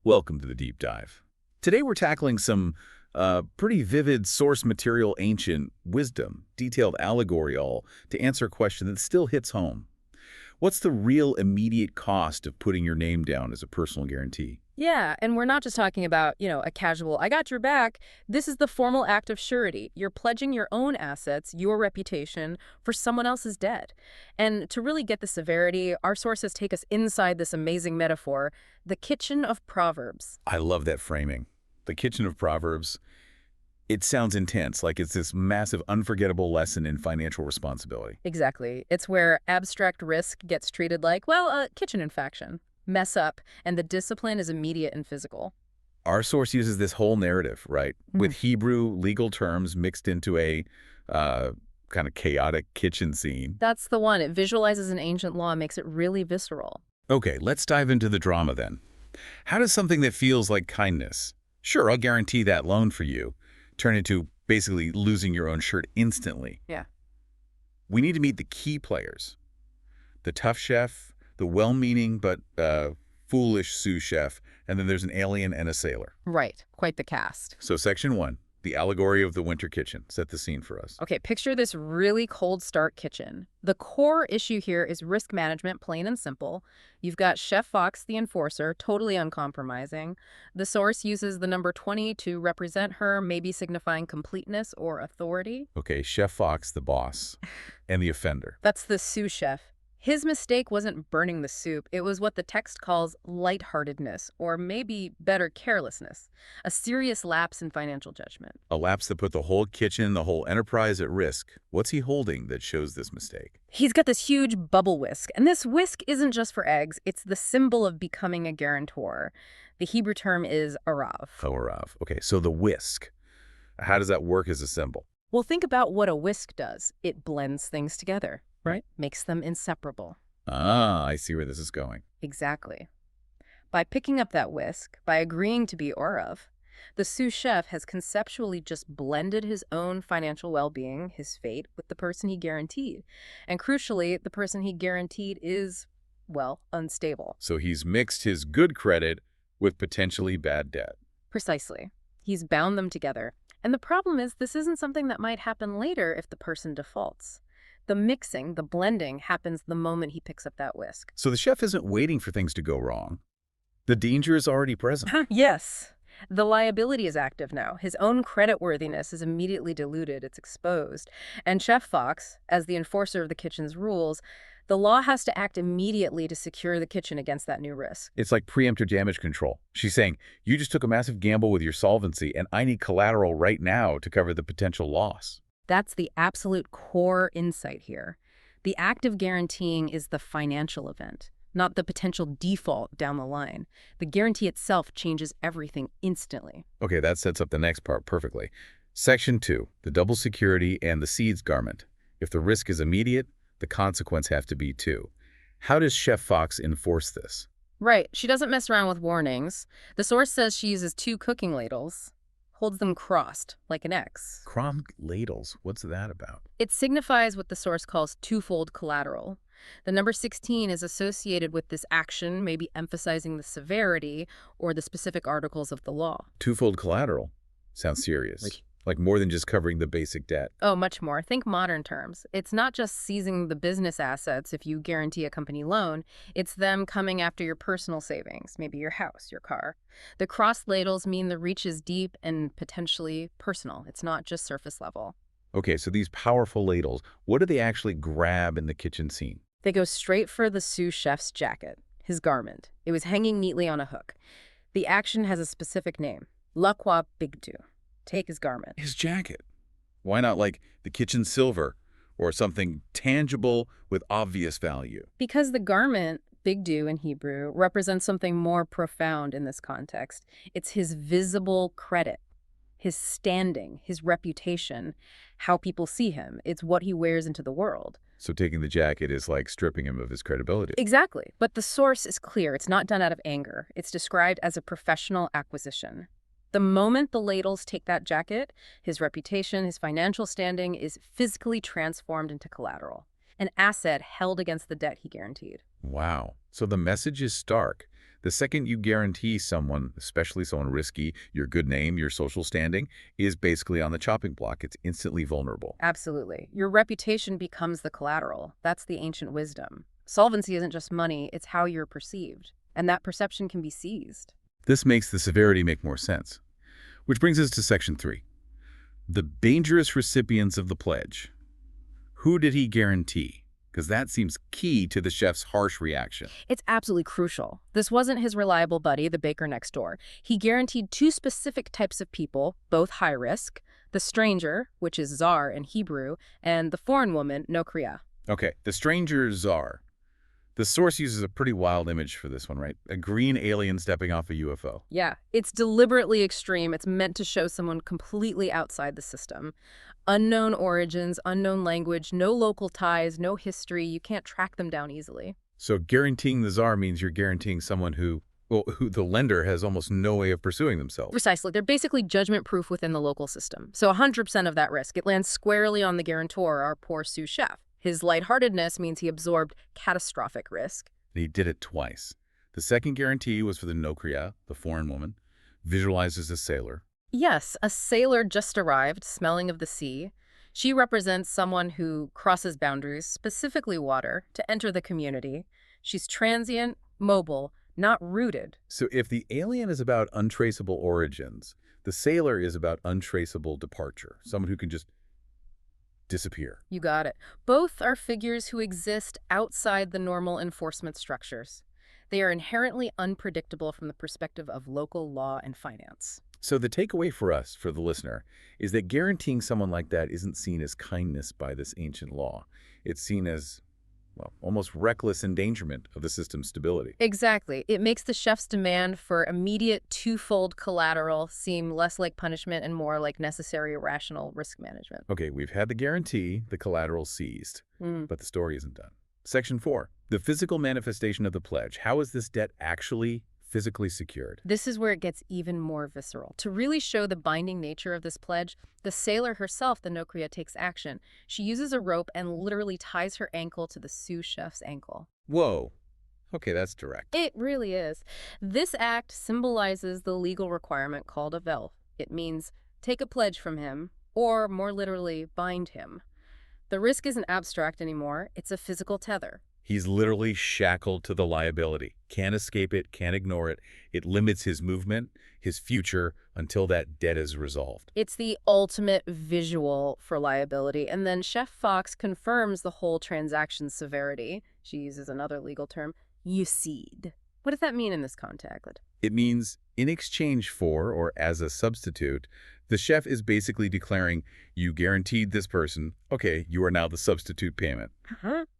Welcome to the deep dive. Today we're tackling some pretty vivid source material ancient wisdom, detailed allegory all to answer a question that still hits home. What's the real immediate cost of putting your name down as a personal guarantee? Yeah, and we're not just talking about, a casual, I got your back. This is the formal act of surety. You're pledging your own assets, your reputation, for someone else's debt. And to really get the severity, our sources take us inside this amazing metaphor, the kitchen of Proverbs. I love that framing. The kitchen of Proverbs. It sounds intense, like it's this massive, unforgettable lesson in financial responsibility. Exactly. It's where abstract risk gets treated like, well, a kitchen infection. Mess up, and the discipline is immediate and physical. Our source uses this whole narrative, right, with Hebrew legal terms mixed into a kind of chaotic kitchen scene. That's the one. It visualizes an ancient law and makes it really visceral. Okay, let's dive into the drama then. How does something that feels like kindness, sure, I'll guarantee that loan for you, turn into basically losing your own shirt instantly? Yeah. We need to meet the key players. The tough chef, the well-meaning but foolish sous chef, and then there's an alien and a sailor. Right. Quite the cast. So section 1, the allegory of the winter kitchen. Set the scene for us. Okay, picture this really cold start kitchen. The core issue here is risk management, plain and simple. You've got Chef Fox, the enforcer, totally uncompromising. The source uses the number 20 to represent her, maybe signifying completeness or authority. Okay, Chef Fox, the boss, and the offender. That's the sous chef. His mistake wasn't burning the soup. It was what the text calls lightheartedness, or maybe better, carelessness, a serious lapse in financial judgment. A lapse that put the whole kitchen, the whole enterprise at risk. What's he holding that shows this mistake? He's got this huge bubble whisk, and this whisk isn't just for eggs. It's the symbol of becoming a guarantor. The Hebrew term is ḥārav. ḥārav. Okay, so the whisk. How does that work as a symbol? Well, think about what a whisk does. It blends things together. Right. Makes them inseparable. Ah, I see where this is going. Exactly. By picking up that whisk, by agreeing to be ḥārav, the sous chef has conceptually just blended his own financial well-being, his fate, with the person he guaranteed. And crucially, the person he guaranteed is, well, unstable. So he's mixed his good credit with potentially bad debt. Precisely. He's bound them together. And the problem is this isn't something that might happen later if the person defaults. The mixing, the blending, happens the moment he picks up that whisk. So the chef isn't waiting for things to go wrong. The danger is already present. Yes. The liability is active now. His own creditworthiness is immediately diluted. It's exposed. And Chef Fox, as the enforcer of the kitchen's rules, the law has to act immediately to secure the kitchen against that new risk. It's like preemptive damage control. She's saying, you just took a massive gamble with your solvency, and I need collateral right now to cover the potential loss. That's the absolute core insight here. The act of guaranteeing is the financial event, not the potential default down the line. The guarantee itself changes everything instantly. Okay, that sets up the next part perfectly. Section 2, the double security and the seeds garment. If the risk is immediate, the consequence have to be too. How does Chef Fox enforce this? Right. She doesn't mess around with warnings. The source says she uses 2 cooking ladles, holds them crossed, like an X. Crom ladles, what's that about? It signifies what the source calls twofold collateral. The number 16 is associated with this action, maybe emphasizing the severity or the specific articles of the law. Twofold collateral? Sounds serious. Like more than just covering the basic debt. Oh, much more. Think modern terms. It's not just seizing the business assets if you guarantee a company loan. It's them coming after your personal savings, maybe your house, your car. The crossed ladles mean the reach is deep and potentially personal. It's not just surface level. Okay, so these powerful ladles, what do they actually grab in the kitchen scene? They go straight for the sous chef's jacket, his garment. It was hanging neatly on a hook. The action has a specific name, lāqaḥ bigdō. Take his garment. His jacket. Why not like the kitchen silver or something tangible with obvious value? Because the garment, bigdō in Hebrew, represents something more profound in this context. It's his visible credit, his standing, his reputation, how people see him. It's what he wears into the world. So taking the jacket is like stripping him of his credibility. Exactly. But the source is clear. It's not done out of anger. It's described as a professional acquisition. The moment the ladles take that jacket, his reputation, his financial standing is physically transformed into collateral, an asset held against the debt he guaranteed. Wow. So the message is stark. The second you guarantee someone, especially someone risky, your good name, your social standing, is basically on the chopping block. It's instantly vulnerable. Absolutely. Your reputation becomes the collateral. That's the ancient wisdom. Solvency isn't just money, it's how you're perceived. And that perception can be seized. This makes the severity make more sense. Which brings us to Section 3. The dangerous recipients of the pledge. Who did he guarantee? Because that seems key to the chef's harsh reaction. It's absolutely crucial. This wasn't his reliable buddy, the baker next door. He guaranteed two specific types of people, both high risk: the stranger, which is zar in Hebrew, and the foreign woman, nokriya. Okay, the stranger czar. The source uses a pretty wild image for this one, right? A green alien stepping off a UFO. Yeah, it's deliberately extreme. It's meant to show someone completely outside the system. Unknown origins, unknown language, no local ties, no history. You can't track them down easily. So guaranteeing the czar means you're guaranteeing someone who the lender has almost no way of pursuing themselves. Precisely. They're basically judgment-proof within the local system. So 100% of that risk, it lands squarely on the guarantor, our poor sous chef. His lightheartedness means he absorbed catastrophic risk. And he did it twice. The second guarantee was for the nokriya, the foreign woman, visualized as a sailor. Yes, a sailor just arrived, smelling of the sea. She represents someone who crosses boundaries, specifically water, to enter the community. She's transient, mobile, not rooted. So if the alien is about untraceable origins, the sailor is about untraceable departure, someone who can just disappear. You got it. Both are figures who exist outside the normal enforcement structures. They are inherently unpredictable from the perspective of local law and finance. So the takeaway for us, for the listener, is that guaranteeing someone like that isn't seen as kindness by this ancient law. It's seen as, well, almost reckless endangerment of the system's stability. Exactly. It makes the chef's demand for immediate twofold collateral seem less like punishment and more like necessary rational risk management. Okay, we've had the guarantee, the collateral seized, but the story isn't done. Section 4, the physical manifestation of the pledge. How is this debt actually physically secured? This is where it gets even more visceral. To really show the binding nature of this pledge, the sailor herself, the nokriya, takes action. She uses a rope and literally ties her ankle to the sous chef's ankle. Whoa. Okay, that's direct. It really is. This act symbolizes the legal requirement called a vel. It means take a pledge from him, or more literally, bind him. The risk isn't abstract anymore. It's a physical tether. He's literally shackled to the liability. Can't escape it, can't ignore it. It limits his movement, his future, until that debt is resolved. It's the ultimate visual for liability. And then Chef Fox confirms the whole transaction's severity. She uses another legal term, yusid. What does that mean in this context? It means in exchange for, or as a substitute, the chef is basically declaring, you guaranteed this person, okay, you are now the substitute payment.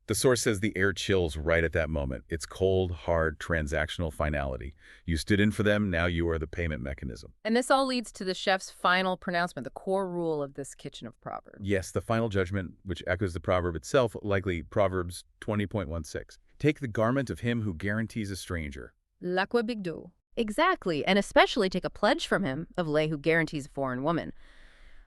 The source says the air chills right at that moment. It's cold, hard, transactional finality. You stood in for them, now you are the payment mechanism. And this all leads to the chef's final pronouncement, the core rule of this kitchen of Proverbs. Yes, the final judgment, which echoes the proverb itself, likely Proverbs 20.16. Take the garment of him who guarantees a stranger. lāqaḥ bigdō. Exactly, and especially take a pledge from him, of lay who guarantees a foreign woman.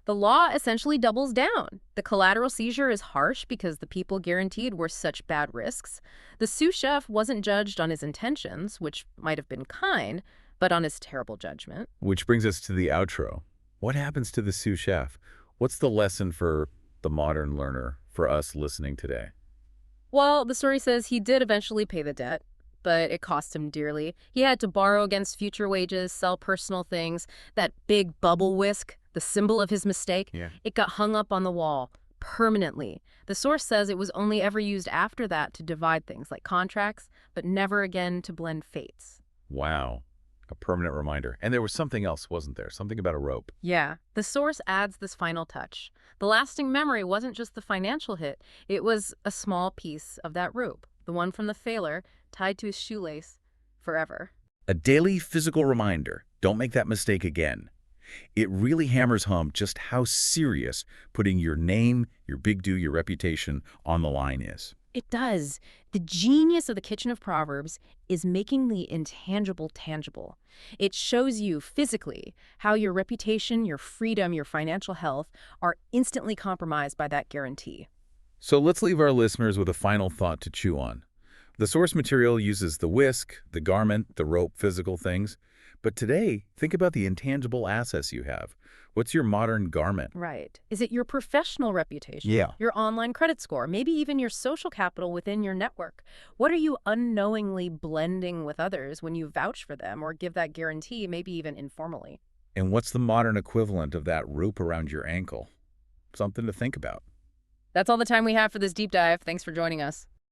The law essentially doubles down. The collateral seizure is harsh because the people guaranteed were such bad risks. The sous chef wasn't judged on his intentions, which might have been kind, but on his terrible judgment. Which brings us to the outro. What happens to the sous chef? What's the lesson for the modern learner, for us listening today? Well, the story says he did eventually pay the debt, but it cost him dearly. He had to borrow against future wages, sell personal things. That big bubble whisk, the symbol of his mistake, it got hung up on the wall permanently. The source says it was only ever used after that to divide things like contracts, but never again to blend fates. Wow. A permanent reminder. And there was something else, wasn't there? Something about a rope. Yeah. The source adds this final touch. The lasting memory wasn't just the financial hit. It was a small piece of that rope, the one from the failure, tied to his shoelace forever. A daily physical reminder. Don't make that mistake again. It really hammers home just how serious putting your name, your bigdō, your reputation on the line is. It does. The genius of the Kitchen of Proverbs is making the intangible tangible. It shows you physically how your reputation, your freedom, your financial health are instantly compromised by that guarantee. So let's leave our listeners with a final thought to chew on. The source material uses the whisk, the garment, the rope, physical things. But today, think about the intangible assets you have. What's your modern garment? Right. Is it your professional reputation? Yeah. Your online credit score? Maybe even your social capital within your network? What are you unknowingly blending with others when you vouch for them or give that guarantee, maybe even informally? And what's the modern equivalent of that rope around your ankle? Something to think about. That's all the time we have for this deep dive. Thanks for joining us.